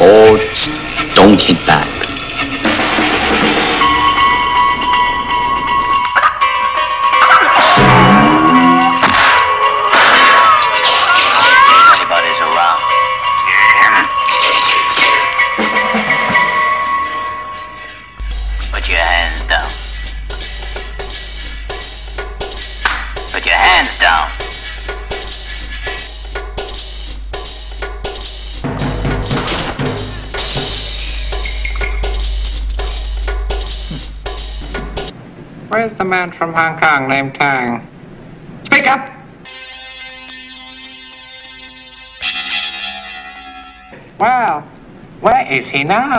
or don't hit back. Anybody's around. Put your hands down. Put your hands down. Where's the man from Hong Kong named Tang? Speak up! Well, where is he now?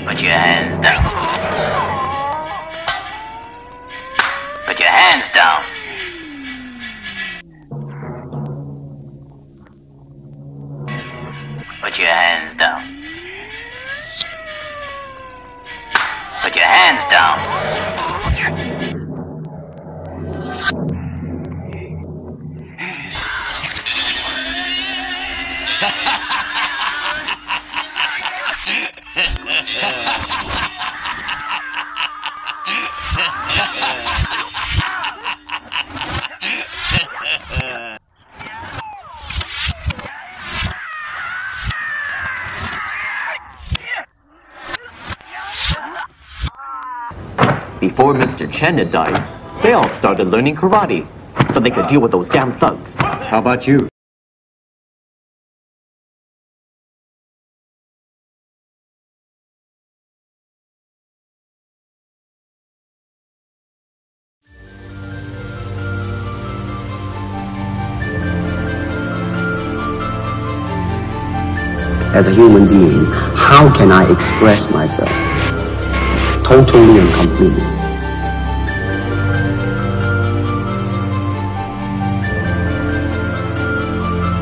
Put your hands down. Put your hands down. Put your hands down. Put your hands down. Before Mr. Chen had died, they all started learning karate so they could deal with those damn thugs. How about you? As a human being, how can I express myself totally and completely?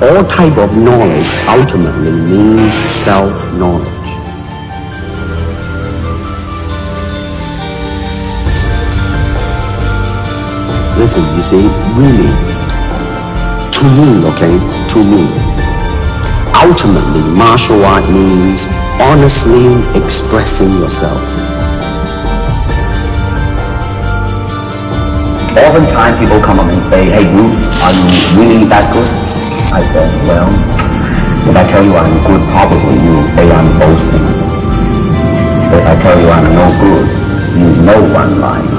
All type of knowledge ultimately means self-knowledge. Listen, you see, really, to me, okay, to me, ultimately, martial art means honestly expressing yourself. Oftentimes people come up and say, hey Bruce, are you really that good? I said, well, if I tell you I'm good, probably you will say I'm boasting. But if I tell you I'm no good, you know one lying.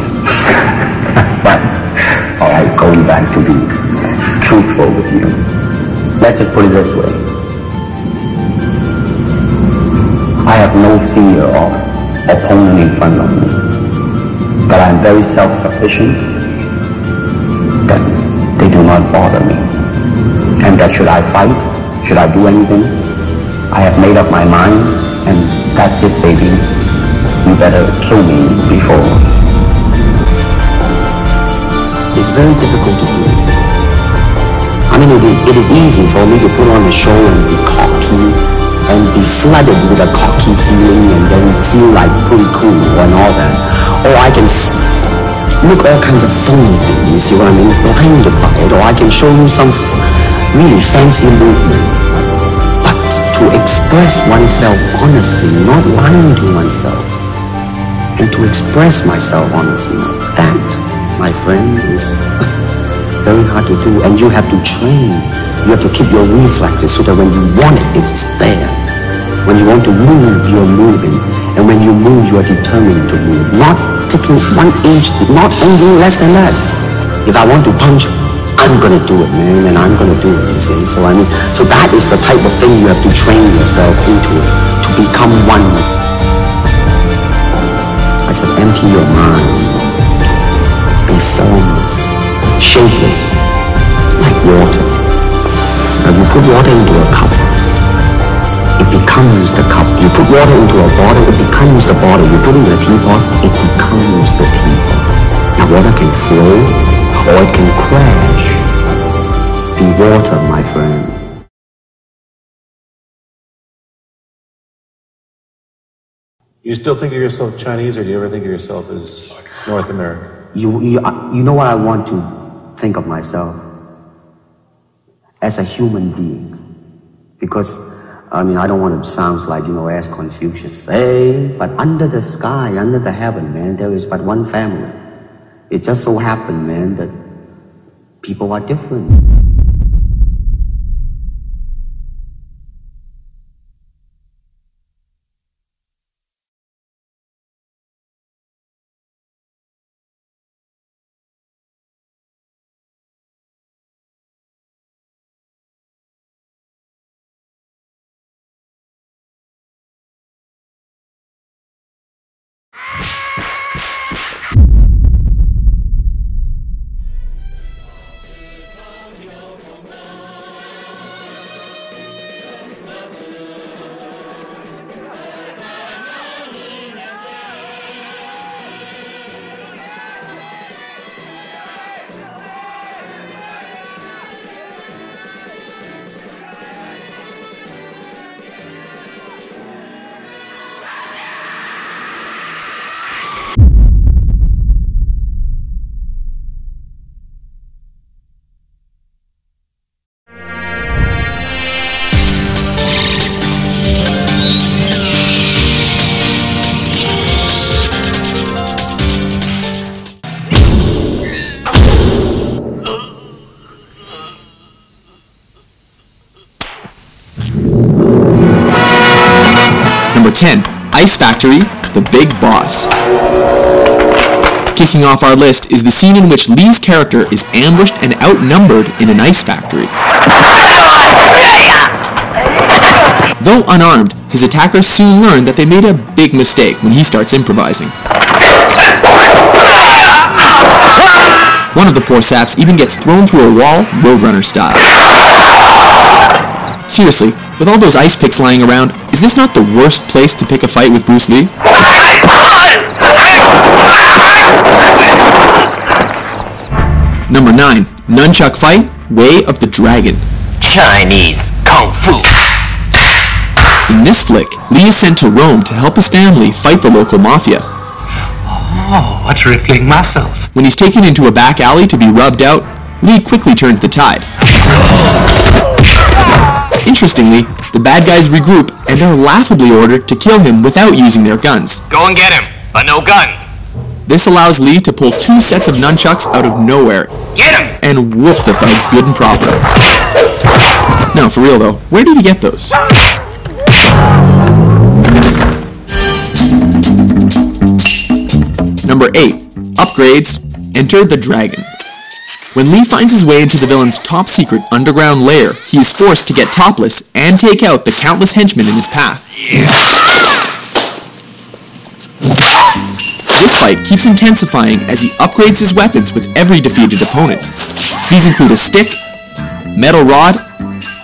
But, alright, going back to be truthful with you. Let's just put it this way. I have no fear of opponent in front of me. But I'm very self-sufficient. That they do not bother me. And that should I fight? Should I do anything? I have made up my mind, and that's it, baby. You better kill me before. It's very difficult to do. I mean, it is easy for me to put on a show and be cocky and be flooded with a cocky feeling and then feel like pretty cool and all that. Or I can make all kinds of phony things, you see what I mean? Blinded by it. Or I can show you some really fancy movement. But to express oneself honestly, not lying to oneself, and to express myself honestly, that, my friend, is very hard to do. And you have to train. You have to keep your reflexes so that when you want it, it's there. When you want to move, you're moving. And when you move, you're determined to move. Not taking 1 inch, not anything less than that. If I want to punch, I'm gonna do it, man, and I'm gonna do it, you see. So I mean, so that is the type of thing you have to train yourself into, to become one. I said, empty your mind. Be formless, shapeless, like water. Now you put water into a cup, it becomes the cup. You put water into a bottle, it becomes the bottle. You put it in a teapot, it becomes the teapot. Now water can flow, or it can crash. Be water, my friend. You still think of yourself Chinese, or do you ever think of yourself as North America. You know what I want to think of myself? As a human being. Because, I mean, I don't want to sound like, as Confucius say, but under the sky, under the heaven, man, there is but one family. It just so happened, man, that people are different. Number 10. Ice Factory, The Big Boss. Kicking off our list is the scene in which Lee's character is ambushed and outnumbered in an ice factory. Though unarmed, his attackers soon learn that they made a big mistake when he starts improvising. One of the poor saps even gets thrown through a wall, Roadrunner style. Seriously, with all those ice picks lying around, is this not the worst place to pick a fight with Bruce Lee? Number 9. Nunchuck Fight, Way of the Dragon. Chinese Kung Fu. In this flick, Lee is sent to Rome to help his family fight the local mafia. Oh, what rippling muscles. When he's taken into a back alley to be rubbed out, Lee quickly turns the tide. Interestingly, the bad guys regroup and are laughably ordered to kill him without using their guns. Go and get him, but no guns. This allows Lee to pull 2 sets of nunchucks out of nowhere Get him! and whoop the thugs good and proper. No, for real though, where did he get those? Number 8. Upgrades, Enter the Dragon. When Lee finds his way into the villain's top-secret underground lair, he is forced to get topless and take out the countless henchmen in his path. This fight keeps intensifying as he upgrades his weapons with every defeated opponent. These include a stick, metal rod,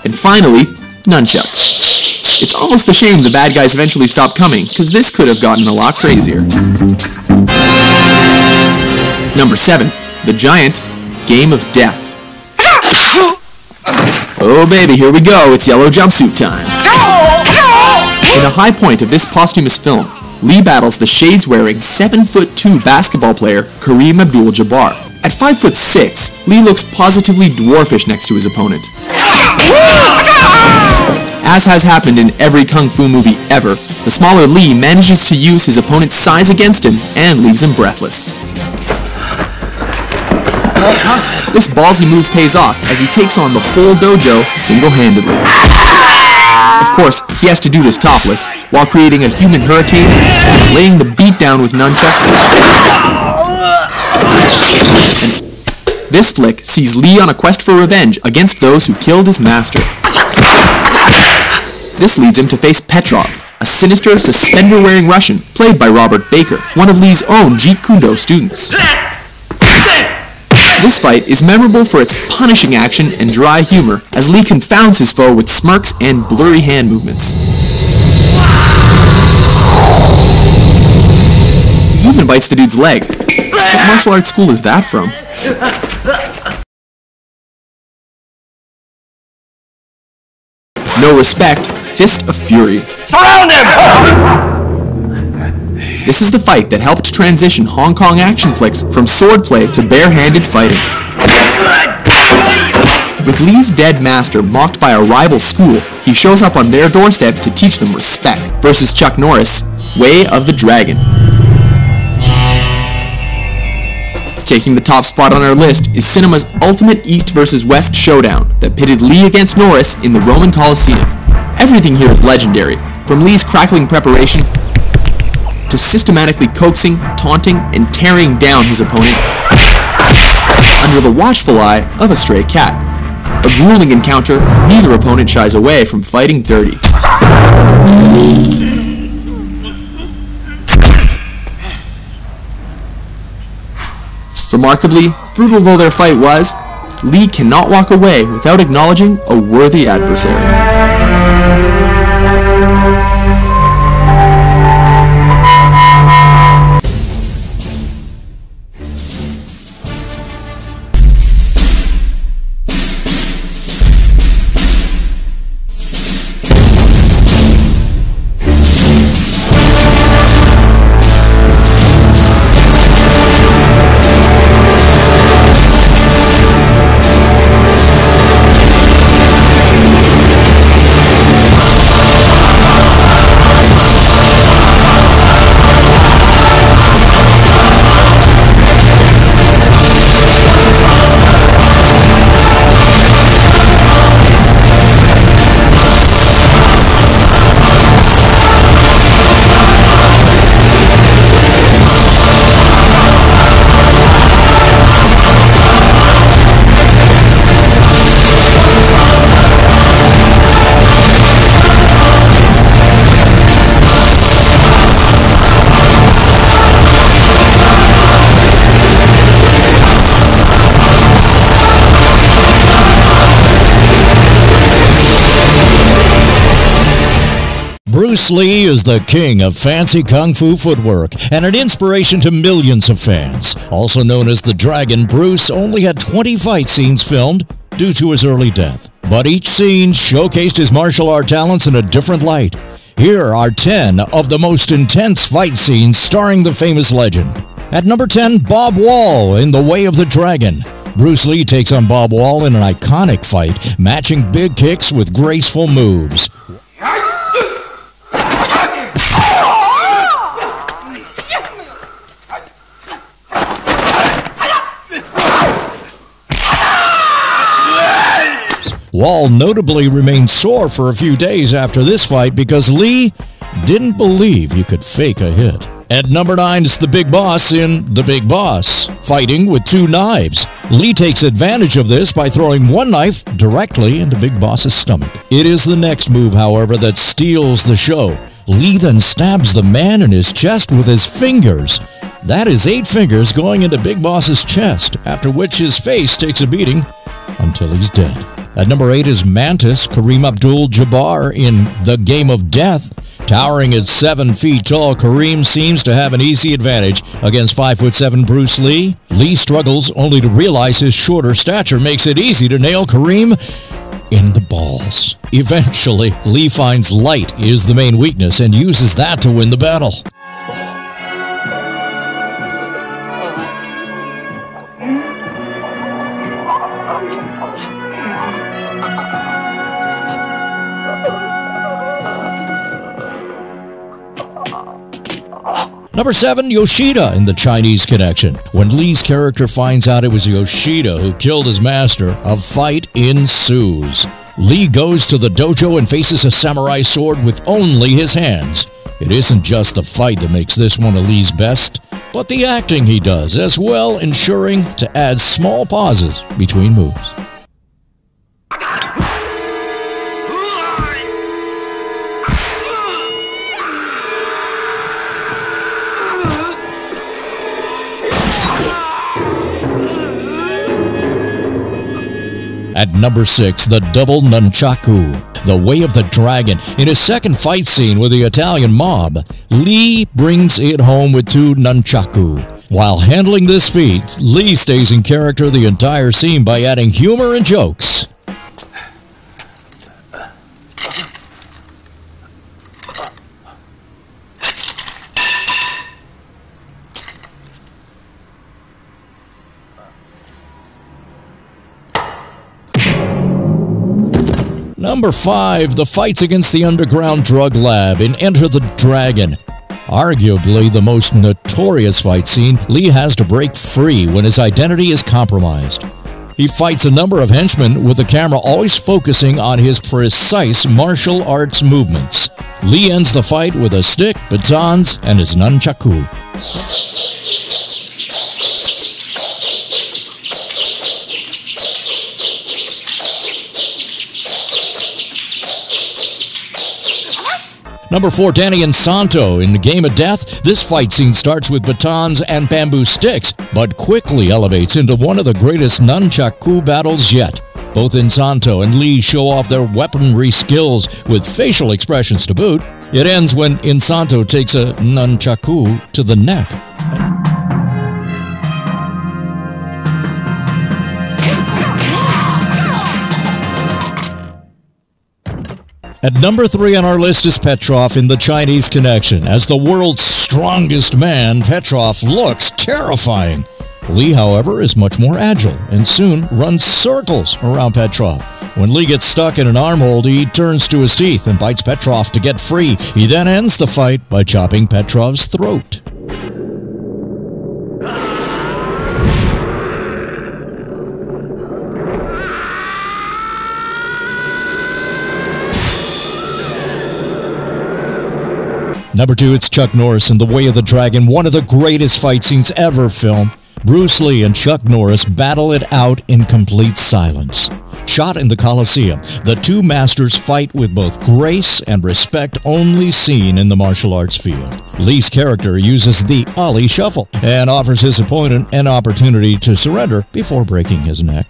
and finally, nunchucks. It's almost a shame the bad guys eventually stopped coming, because this could have gotten a lot crazier. Number 7. The Giant, Game of Death. Oh baby, here we go, it's yellow jumpsuit time. In a high point of this posthumous film, Lee battles the shades-wearing 7'2" basketball player Kareem Abdul-Jabbar. At 5'6", Lee looks positively dwarfish next to his opponent. As has happened in every kung fu movie ever, the smaller Lee manages to use his opponent's size against him and leaves him breathless. This ballsy move pays off as he takes on the whole dojo single-handedly. Of course, he has to do this topless, while creating a human hurricane, laying the beat down with nunchucks. This flick sees Lee on a quest for revenge against those who killed his master. This leads him to face Petrov, a sinister, suspender-wearing Russian, played by Robert Baker, one of Lee's own Jeet Kune Do students. This fight is memorable for its punishing action and dry humor, as Lee confounds his foe with smirks and blurry hand movements. He even bites the dude's leg. What martial arts school is that from? No Respect, Fist of Fury. Surround him! This is the fight that helped transition Hong Kong action flicks from swordplay to bare-handed fighting. With Lee's dead master mocked by a rival school, he shows up on their doorstep to teach them respect. Versus Chuck Norris, Way of the Dragon. Taking the top spot on our list is cinema's ultimate East versus West showdown that pitted Lee against Norris in the Roman Colosseum. Everything here is legendary, from Lee's crackling preparation to systematically coaxing, taunting, and tearing down his opponent under the watchful eye of a stray cat. A grueling encounter, neither opponent shies away from fighting dirty. Remarkably, brutal though their fight was, Lee cannot walk away without acknowledging a worthy adversary. Bruce Lee is the king of fancy kung fu footwork and an inspiration to millions of fans. Also known as the Dragon, Bruce only had 20 fight scenes filmed due to his early death. But each scene showcased his martial art talents in a different light. Here are 10 of the most intense fight scenes starring the famous legend. At number 10, Bob Wall in The Way of the Dragon. Bruce Lee takes on Bob Wall in an iconic fight, matching big kicks with graceful moves. Wall notably remained sore for a few days after this fight because Lee didn't believe you could fake a hit. At number 9 is the Big Boss in The Big Boss, fighting with 2 knives. Lee takes advantage of this by throwing one knife directly into Big Boss's stomach. It is the next move, however, that steals the show. Lee then stabs the man in his chest with his fingers. That is 8 fingers going into Big Boss's chest, after which his face takes a beating until he's dead. At number 8 is Mantis, Kareem Abdul-Jabbar in The Game of Death. Towering at 7 feet tall, Kareem seems to have an easy advantage against 5'7" Bruce Lee. Lee struggles only to realize his shorter stature makes it easy to nail Kareem in the balls. Eventually, Lee finds light is the main weakness and uses that to win the battle. Number 7, Yoshida in The Chinese Connection. When Lee's character finds out it was Yoshida who killed his master, a fight ensues. Lee goes to the dojo and faces a samurai sword with only his hands. It isn't just the fight that makes this one of Lee's best, but the acting he does as well, ensuring to add small pauses between moves. At number 6, the double nunchaku, The Way of the Dragon. In his second fight scene with the Italian mob, Lee brings it home with 2 nunchaku. While handling this feat, Lee stays in character the entire scene by adding humor and jokes. Number 5, the fights against the underground drug lab in Enter the Dragon. Arguably the most notorious fight scene, Lee has to break free when his identity is compromised. He fights a number of henchmen with the camera always focusing on his precise martial arts movements. Lee ends the fight with a stick, batons, and his nunchaku. Number 4, Danny and Santo in the Game of Death. This fight scene starts with batons and bamboo sticks, but quickly elevates into one of the greatest nunchaku battles yet. Both Insanto and Lee show off their weaponry skills with facial expressions to boot. It ends when Insanto takes a nunchaku to the neck. At number 3 on our list is Petrov in The Chinese Connection. As the world's strongest man, Petrov looks terrifying. Lee, however, is much more agile and soon runs circles around Petrov. When Lee gets stuck in an armhold, he turns to his teeth and bites Petrov to get free. He then ends the fight by chopping Petrov's throat. Number 2, it's Chuck Norris in The Way of the Dragon, one of the greatest fight scenes ever filmed. Bruce Lee and Chuck Norris battle it out in complete silence. Shot in the Coliseum, the two masters fight with both grace and respect only seen in the martial arts field. Lee's character uses the Ollie Shuffle and offers his opponent an opportunity to surrender before breaking his neck.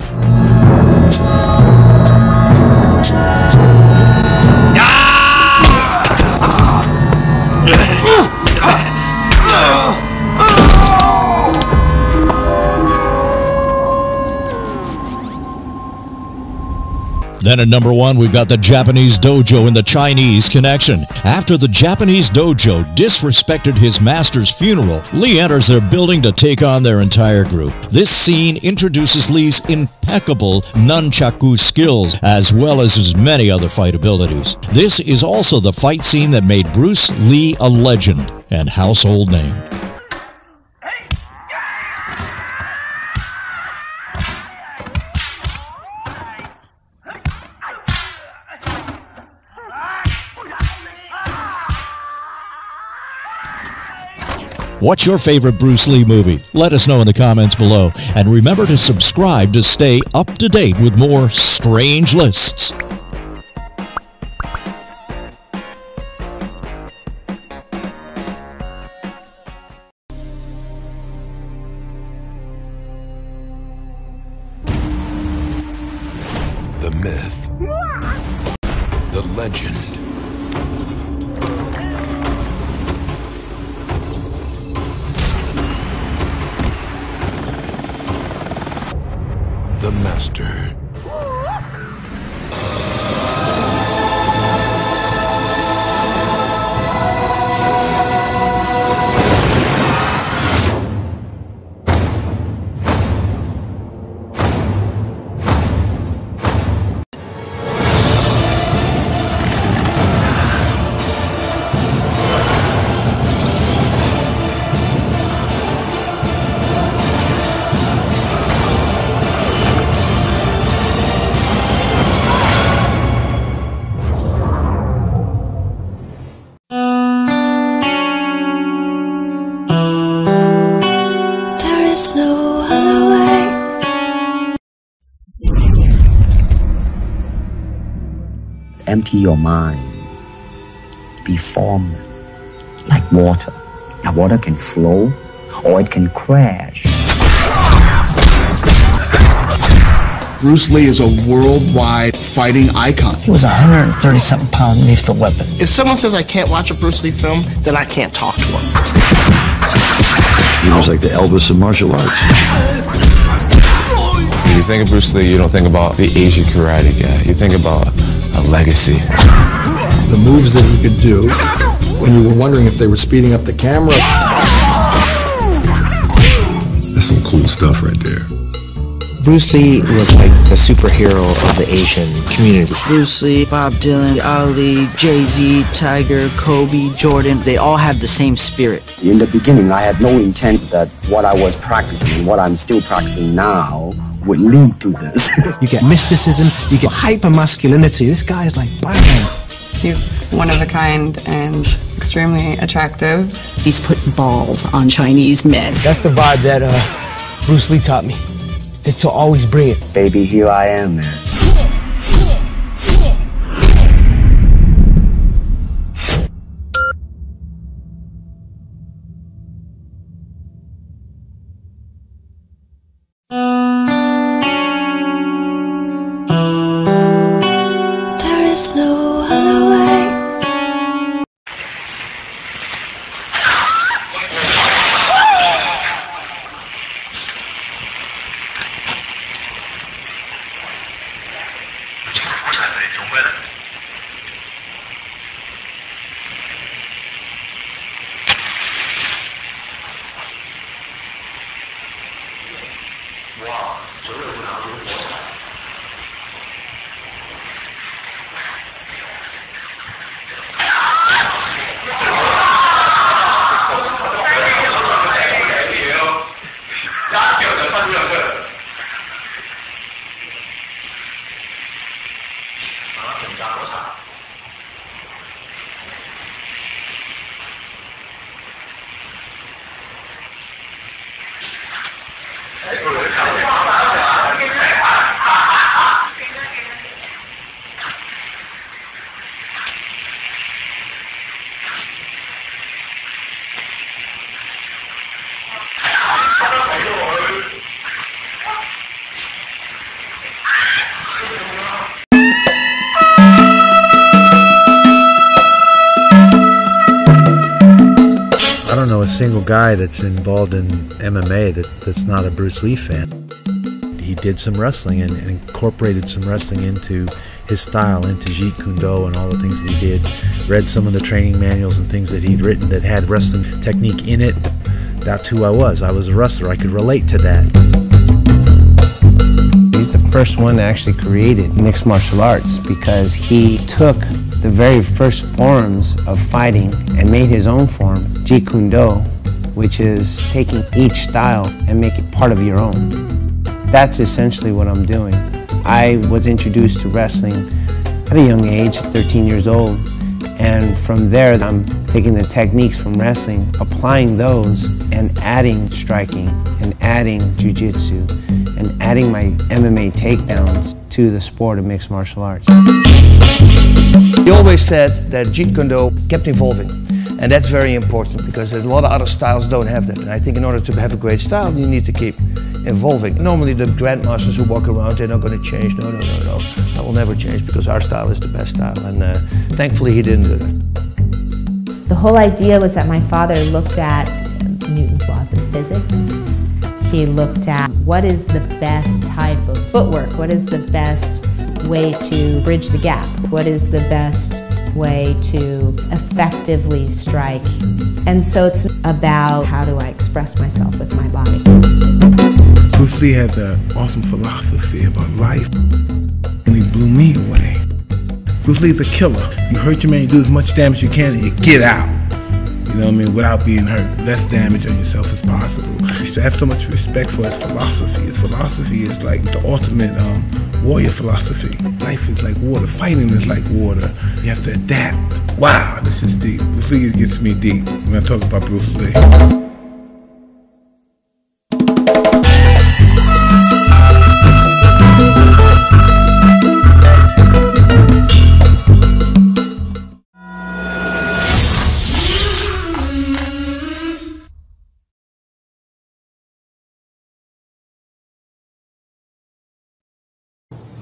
Then at number 1, we've got the Japanese dojo in The Chinese Connection. After the Japanese dojo disrespected his master's funeral, Lee enters their building to take on their entire group. This scene introduces Lee's impeccable nunchaku skills, as well as his many other fight abilities. This is also the fight scene that made Bruce Lee a legend and household name. What's your favorite Bruce Lee movie? Let us know in the comments below. And remember to subscribe to stay up to date with more strange lists. The myth. The legend. The master. No other way. Empty your mind. Be formless, like water. Now water can flow or it can crash. Bruce Lee is a worldwide fighting icon. He was 130-something pound lethal weapon. If someone says I can't watch a Bruce Lee film, then I can't talk to him. He was like the Elvis of martial arts. When you think of Bruce Lee, you don't think about the Asian karate guy. You think about a legacy. The moves that he could do, when you were wondering if they were speeding up the camera. That's some cool stuff right there. Bruce Lee was like the superhero of the Asian community. Bruce Lee, Bob Dylan, Ali, Jay-Z, Tiger, Kobe, Jordan, they all have the same spirit. In the beginning, I had no intent that what I was practicing and what I'm still practicing now would lead to this. You get mysticism, you get hyper-masculinity. This guy is like, bang! He's one of a kind and extremely attractive. He's putting balls on Chinese men. That's the vibe that Bruce Lee taught me. Is to always bring it. Baby, here I am, man. There is no other way. I don't know a single guy that's involved in MMA that's not a Bruce Lee fan. He did some wrestling and incorporated some wrestling into his style, into Jeet Kune Do and all the things that he did. Read some of the training manuals and things that he'd written that had wrestling technique in it. That's who I was. I was a wrestler. I could relate to that. He's the first one that actually created mixed martial arts because he took the very first forms of fighting and made his own form, Jeet Kune Do, which is taking each style and make it part of your own. That's essentially what I'm doing. I was introduced to wrestling at a young age, 13 years old, and from there I'm taking the techniques from wrestling, applying those, and adding striking, and adding jiu-jitsu, and adding my MMA takedowns to the sport of mixed martial arts. He always said that Jeet Kune Do kept evolving, and that's very important because a lot of other styles don't have that. And I think in order to have a great style, you need to keep evolving. Normally the grandmasters who walk around, they're not going to change. No, that will never change because our style is the best style, and thankfully he didn't do that. The whole idea was that my father looked at Newton's laws of physics. He looked at what is the best type of footwork, what is the best way to bridge the gap, what is the best way to effectively strike. And so it's about how do I express myself with my body. Bruce Lee had the awesome philosophy about life, and he blew me away. Bruce Lee's a killer. You hurt your man, you do as much damage as you can, and you get out. You know what I mean? Without being hurt. Less damage on yourself as possible. I have so much respect for his philosophy. His philosophy is like the ultimate warrior philosophy. Life is like water. Fighting is like water. You have to adapt. Wow, this is deep. Bruce Lee gets me deep when I talk about Bruce Lee.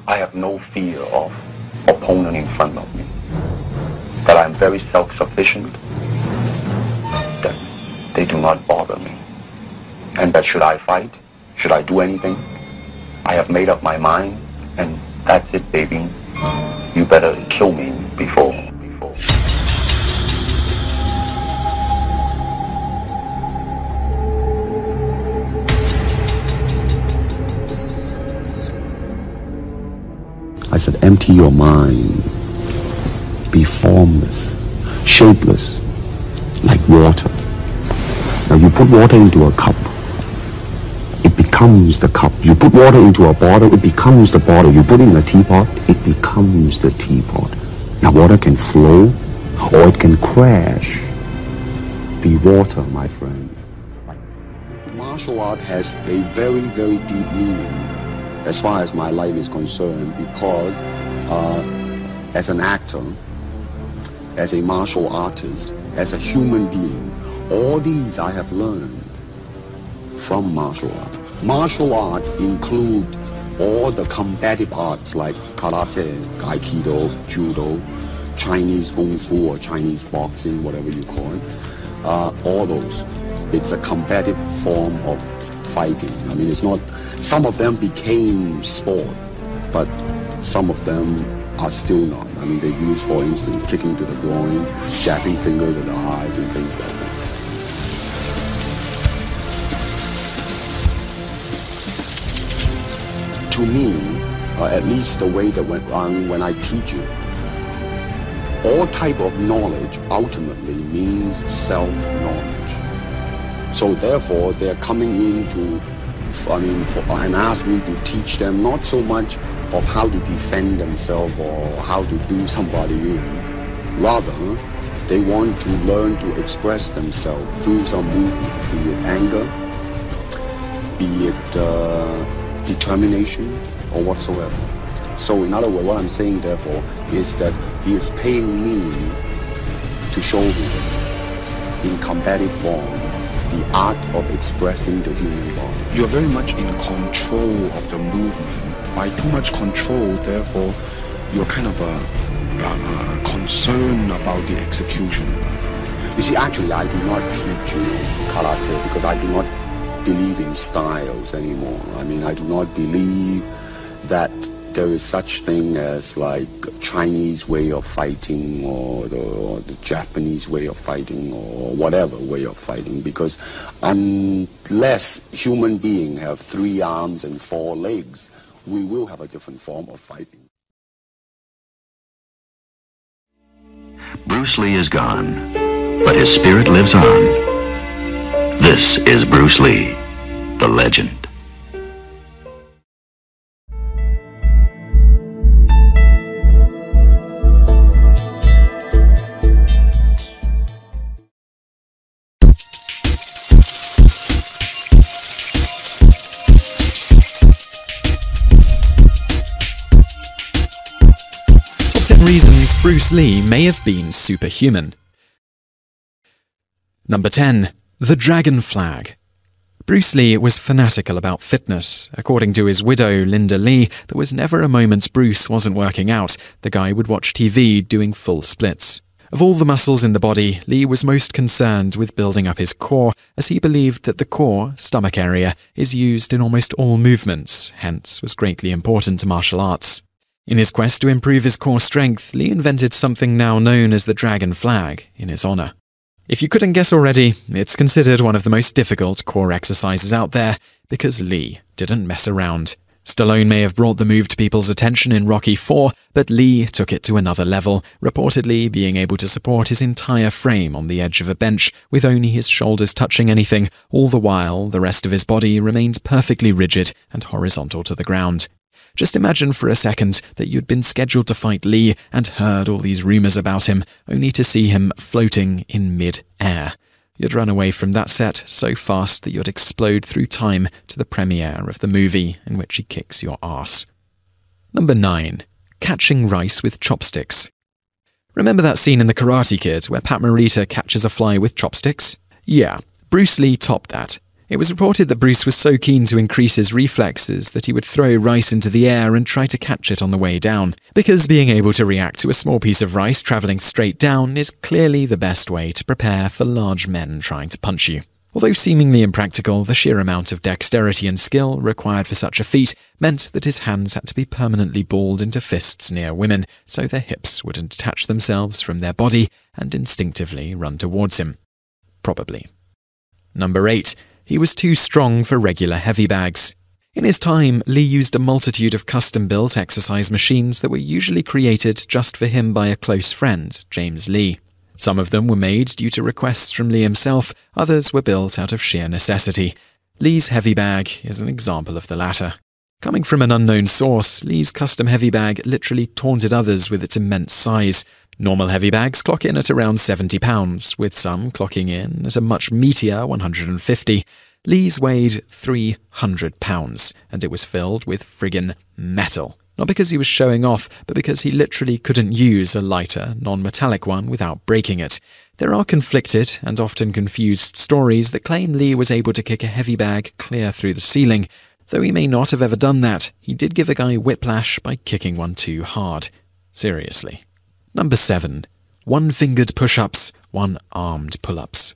I have no fear of opponent in front of me. That I'm very self-sufficient. That they do not bother me. And that should I fight, should I do anything, I have made up my mind, and that's it, baby. You better kill me before. I said, empty your mind. Be formless, shapeless, like water. Now you put water into a cup, it becomes the cup. You put water into a bottle, it becomes the bottle. You put it in a teapot, it becomes the teapot. Now water can flow or it can crash. Be water, my friend. Martial art has a very, very deep meaning as far as my life is concerned, because as an actor, as a martial artist, as a human being, all these I have learned from martial art. Martial art include all the combative arts like karate, aikido, judo, Chinese kung fu or Chinese boxing, whatever you call it. All those. It's a combative form of fighting. I mean, it's not, some of them became sport, but some of them are still not. I mean, they use, for instance, kicking to the groin, jabbing fingers at the eyes and things like that. To me, at least the way that when I teach it, all type of knowledge ultimately means self-knowledge. So therefore, they're coming in to, and ask me to teach them not so much of how to defend themselves or how to do somebody in. Rather, they want to learn to express themselves through some movement, be it anger, be it determination, or whatsoever. So in other words, what I'm saying, therefore, is that he is paying me to show him in combative form the art of expressing the human body. You're very much in control of the movement. By too much control, therefore, you're kind of concerned about the execution. You see, actually, I do not teach karate because I do not believe in styles anymore. I mean, I do not believe that there is such thing as like Chinese way of fighting or the Japanese way of fighting or whatever way of fighting, because unless human beings have 3 arms and 4 legs, we will have a different form of fighting. Bruce Lee is gone, but his spirit lives on. This is Bruce Lee, the legend. Reasons Bruce Lee may have been superhuman. Number 10. The Dragon Flag. Bruce Lee was fanatical about fitness. According to his widow, Linda Lee, there was never a moment Bruce wasn't working out. The guy would watch TV doing full splits. Of all the muscles in the body, Lee was most concerned with building up his core, as he believed that the core, stomach area, is used in almost all movements, hence was greatly important to martial arts. In his quest to improve his core strength, Lee invented something now known as the Dragon Flag in his honor. If you couldn't guess already, it's considered one of the most difficult core exercises out there, because Lee didn't mess around. Stallone may have brought the move to people's attention in Rocky IV, but Lee took it to another level, reportedly being able to support his entire frame on the edge of a bench with only his shoulders touching anything, all the while the rest of his body remained perfectly rigid and horizontal to the ground. Just imagine for a second that you'd been scheduled to fight Lee and heard all these rumors about him, only to see him floating in mid-air. You'd run away from that set so fast that you'd explode through time to the premiere of the movie in which he kicks your ass. Number 9. Catching rice with chopsticks. Remember that scene in The Karate Kid where Pat Morita catches a fly with chopsticks? Yeah, Bruce Lee topped that. It was reported that Bruce was so keen to increase his reflexes that he would throw rice into the air and try to catch it on the way down, because being able to react to a small piece of rice travelling straight down is clearly the best way to prepare for large men trying to punch you. Although seemingly impractical, the sheer amount of dexterity and skill required for such a feat meant that his hands had to be permanently balled into fists near women, so their hips wouldn't detach themselves from their body and instinctively run towards him. Probably. Number 8. He was too strong for regular heavy bags. In his time, Lee used a multitude of custom-built exercise machines that were usually created just for him by a close friend, James Lee. Some of them were made due to requests from Lee himself, others were built out of sheer necessity. Lee's heavy bag is an example of the latter. Coming from an unknown source, Lee's custom heavy bag literally taunted others with its immense size. Normal heavy bags clock in at around 70 pounds, with some clocking in at a much meatier 150. Lee's weighed 300 pounds, and it was filled with friggin' metal. Not because he was showing off, but because he literally couldn't use a lighter, non-metallic one without breaking it. There are conflicted and often confused stories that claim Lee was able to kick a heavy bag clear through the ceiling. Though he may not have ever done that, he did give a guy whiplash by kicking one too hard. Seriously. Number 7. One-fingered push-ups, one-armed pull-ups.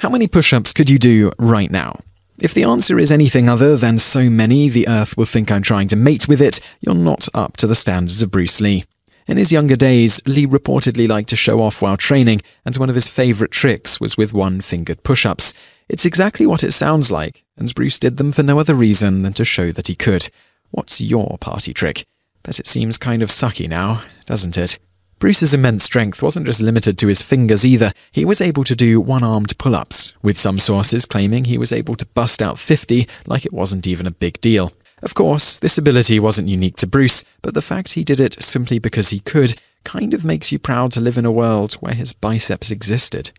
How many push-ups could you do right now? If the answer is anything other than so many the earth will think I'm trying to mate with it, you're not up to the standards of Bruce Lee. In his younger days, Lee reportedly liked to show off while training, and one of his favourite tricks was with one-fingered push-ups. It's exactly what it sounds like, and Bruce did them for no other reason than to show that he could. What's your party trick? Bet it seems kind of sucky now, doesn't it? Bruce's immense strength wasn't just limited to his fingers either. He was able to do one-armed pull-ups, with some sources claiming he was able to bust out 50 like it wasn't even a big deal. Of course, this ability wasn't unique to Bruce, but the fact he did it simply because he could kind of makes you proud to live in a world where his biceps existed.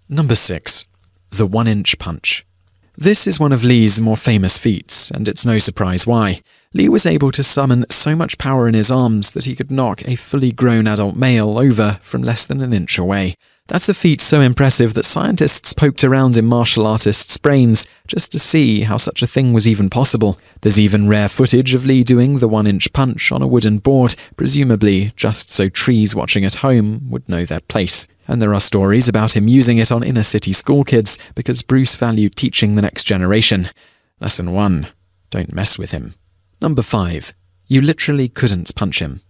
Number 6. The 1-inch punch. This is one of Lee's more famous feats, and it's no surprise why. Lee was able to summon so much power in his arms that he could knock a fully grown adult male over from less than an inch away. That's a feat so impressive that scientists poked around in martial artists' brains just to see how such a thing was even possible. There's even rare footage of Lee doing the 1-inch punch on a wooden board, presumably just so trees watching at home would know their place. And there are stories about him using it on inner-city school kids because Bruce valued teaching the next generation. Lesson 1. Don't mess with him. Number 5. You literally couldn't punch him.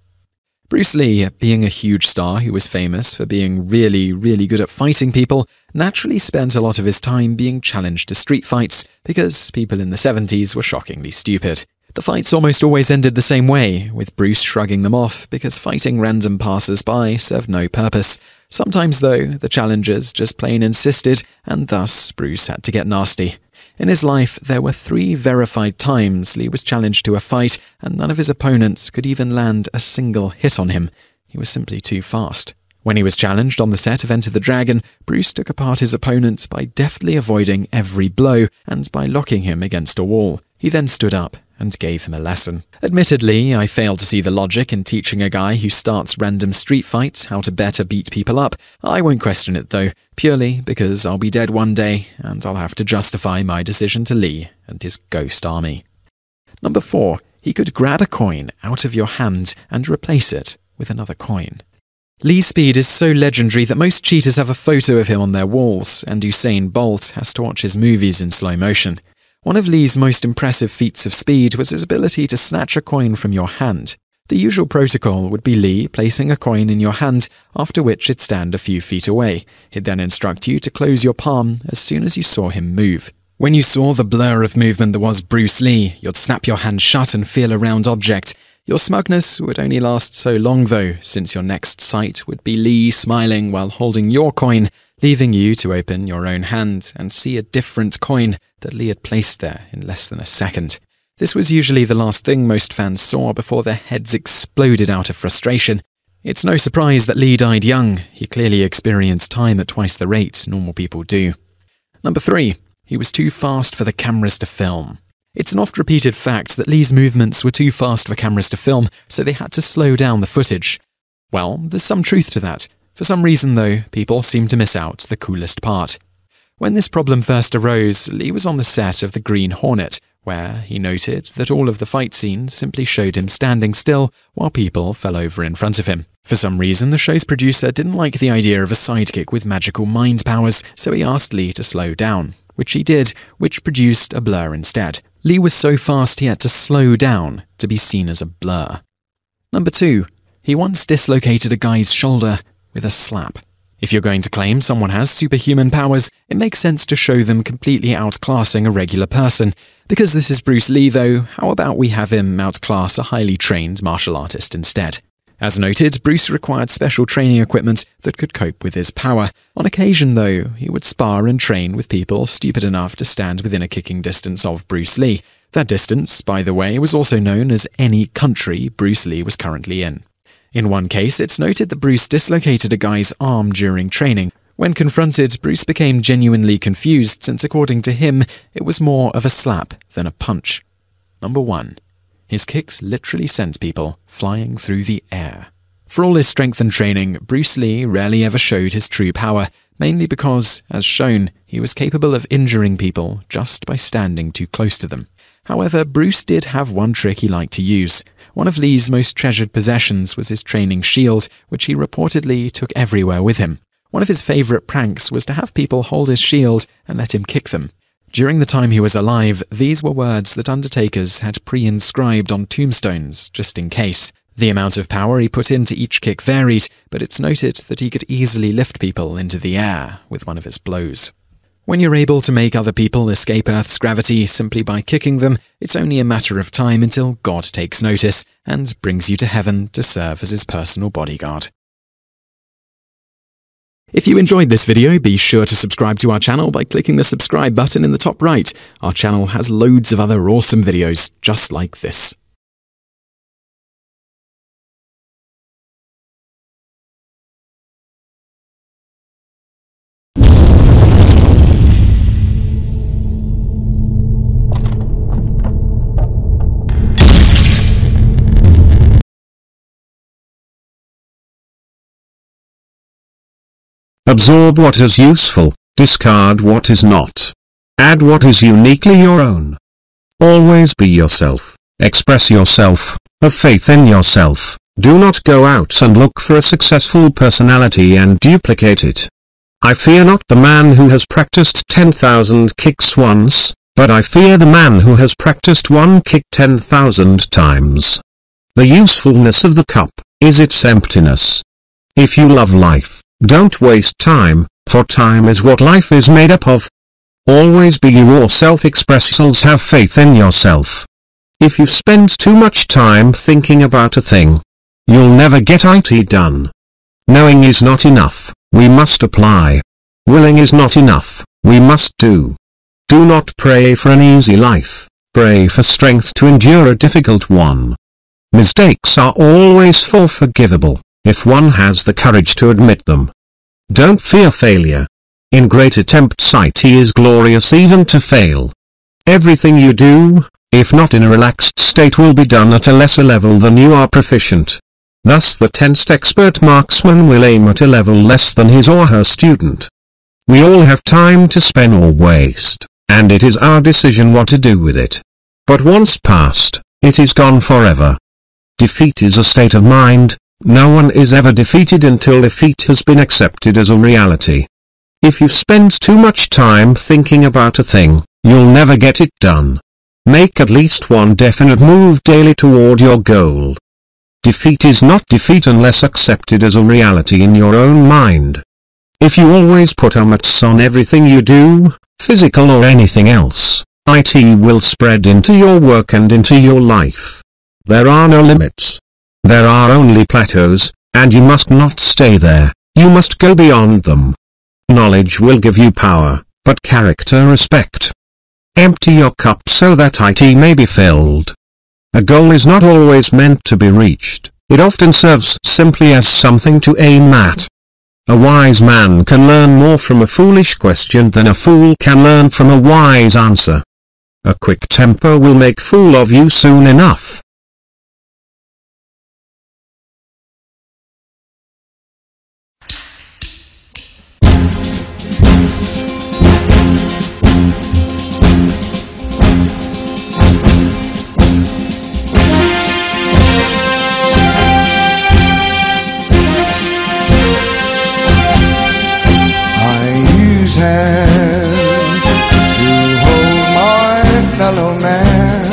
Bruce Lee, being a huge star who was famous for being really good at fighting people, naturally spent a lot of his time being challenged to street fights because people in the 70s were shockingly stupid. The fights almost always ended the same way, with Bruce shrugging them off because fighting random passers-by served no purpose. Sometimes, though, the challengers just plain insisted, and thus Bruce had to get nasty. In his life, there were 3 verified times Lee was challenged to a fight, and none of his opponents could even land a single hit on him. He was simply too fast. When he was challenged on the set of Enter the Dragon, Bruce took apart his opponent by deftly avoiding every blow and by locking him against a wall. He then stood up and gave him a lesson. Admittedly, I fail to see the logic in teaching a guy who starts random street fights how to better beat people up. I won't question it though, purely because I'll be dead one day and I'll have to justify my decision to Lee and his ghost army. Number 4. He could grab a coin out of your hand and replace it with another coin. Lee's speed is so legendary that most cheaters have a photo of him on their walls, and Usain Bolt has to watch his movies in slow motion. One of Lee's most impressive feats of speed was his ability to snatch a coin from your hand. The usual protocol would be Lee placing a coin in your hand, after which it'd stand a few feet away. He'd then instruct you to close your palm as soon as you saw him move. When you saw the blur of movement that was Bruce Lee, you'd snap your hand shut and feel a round object. Your smugness would only last so long though, since your next sight would be Lee smiling while holding your coin, leaving you to open your own hand and see a different coin that Lee had placed there in less than a second. This was usually the last thing most fans saw before their heads exploded out of frustration. It's no surprise that Lee died young. He clearly experienced time at twice the rate normal people do. Number 3. He was too fast for the cameras to film. It's an oft-repeated fact that Lee's movements were too fast for cameras to film, so they had to slow down the footage. Well, there's some truth to that. For some reason, though, people seem to miss out the coolest part. When this problem first arose, Lee was on the set of The Green Hornet, where he noted that all of the fight scenes simply showed him standing still while people fell over in front of him. For some reason, the show's producer didn't like the idea of a sidekick with magical mind powers, so he asked Lee to slow down, which he did, which produced a blur instead. Lee was so fast he had to slow down to be seen as a blur. Number 2. He once dislocated a guy's shoulder with a slap. If you're going to claim someone has superhuman powers, it makes sense to show them completely outclassing a regular person. Because this is Bruce Lee though, how about we have him outclass a highly trained martial artist instead? As noted, Bruce required special training equipment that could cope with his power. On occasion though, he would spar and train with people stupid enough to stand within a kicking distance of Bruce Lee. That distance, by the way, was also known as any country Bruce Lee was currently in. In one case, it's noted that Bruce dislocated a guy's arm during training. When confronted, Bruce became genuinely confused since according to him, it was more of a slap than a punch. Number 1. His kicks literally sent people flying through the air. For all his strength and training, Bruce Lee rarely ever showed his true power, mainly because, as shown, he was capable of injuring people just by standing too close to them. However, Bruce did have one trick he liked to use. One of Lee's most treasured possessions was his training shield, which he reportedly took everywhere with him. One of his favorite pranks was to have people hold his shield and let him kick them. During the time he was alive, these were words that undertakers had pre-inscribed on tombstones, just in case. The amount of power he put into each kick varied, but it's noted that he could easily lift people into the air with one of his blows. When you're able to make other people escape Earth's gravity simply by kicking them, it's only a matter of time until God takes notice and brings you to heaven to serve as his personal bodyguard. If you enjoyed this video, be sure to subscribe to our channel by clicking the subscribe button in the top right. Our channel has loads of other awesome videos just like this. Absorb what is useful, discard what is not. Add what is uniquely your own. Always be yourself, express yourself, have faith in yourself. Do not go out and look for a successful personality and duplicate it. I fear not the man who has practiced 10,000 kicks once, but I fear the man who has practiced one kick 10,000 times. The usefulness of the cup is its emptiness. If you love life, don't waste time, for time is what life is made up of. Always be yourself, express yourselves, have faith in yourself. If you spend too much time thinking about a thing, you'll never get it done. Knowing is not enough, we must apply. Willing is not enough, we must do. Do not pray for an easy life, pray for strength to endure a difficult one. Mistakes are always forgivable, if one has the courage to admit them. Don't fear failure. In great attempts it is glorious even to fail. Everything you do, if not in a relaxed state, will be done at a lesser level than you are proficient. Thus the tensed expert marksman will aim at a level less than his or her student. We all have time to spend or waste, and it is our decision what to do with it. But once past, it is gone forever. Defeat is a state of mind. No one is ever defeated until defeat has been accepted as a reality. If you spend too much time thinking about a thing, you'll never get it done. Make at least one definite move daily toward your goal. Defeat is not defeat unless accepted as a reality in your own mind. If you always put limits on everything you do, physical or anything else, it will spread into your work and into your life. There are no limits. There are only plateaus, and you must not stay there, you must go beyond them. Knowledge will give you power, but character respect. Empty your cup so that it may be filled. A goal is not always meant to be reached, it often serves simply as something to aim at. A wise man can learn more from a foolish question than a fool can learn from a wise answer. A quick temper will make fool of you soon enough. Hands to hold my fellow man.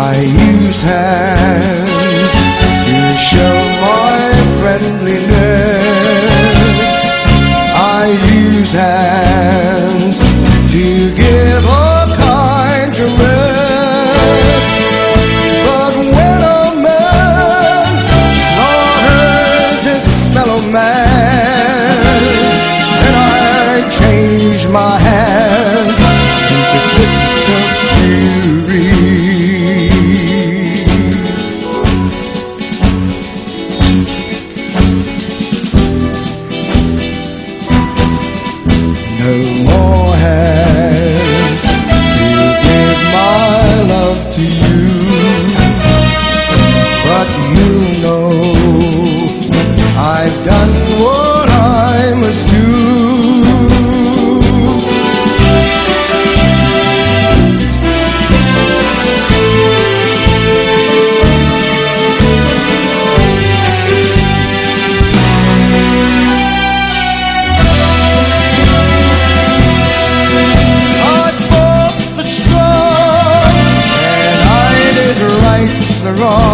I use hands to show my friendliness. I use hands to give a kind caress. But when a man slaughters his fellow man, then I change my hands into fist of fury. No more hands to give my love to you, but you know I've done what I must do. Wrong.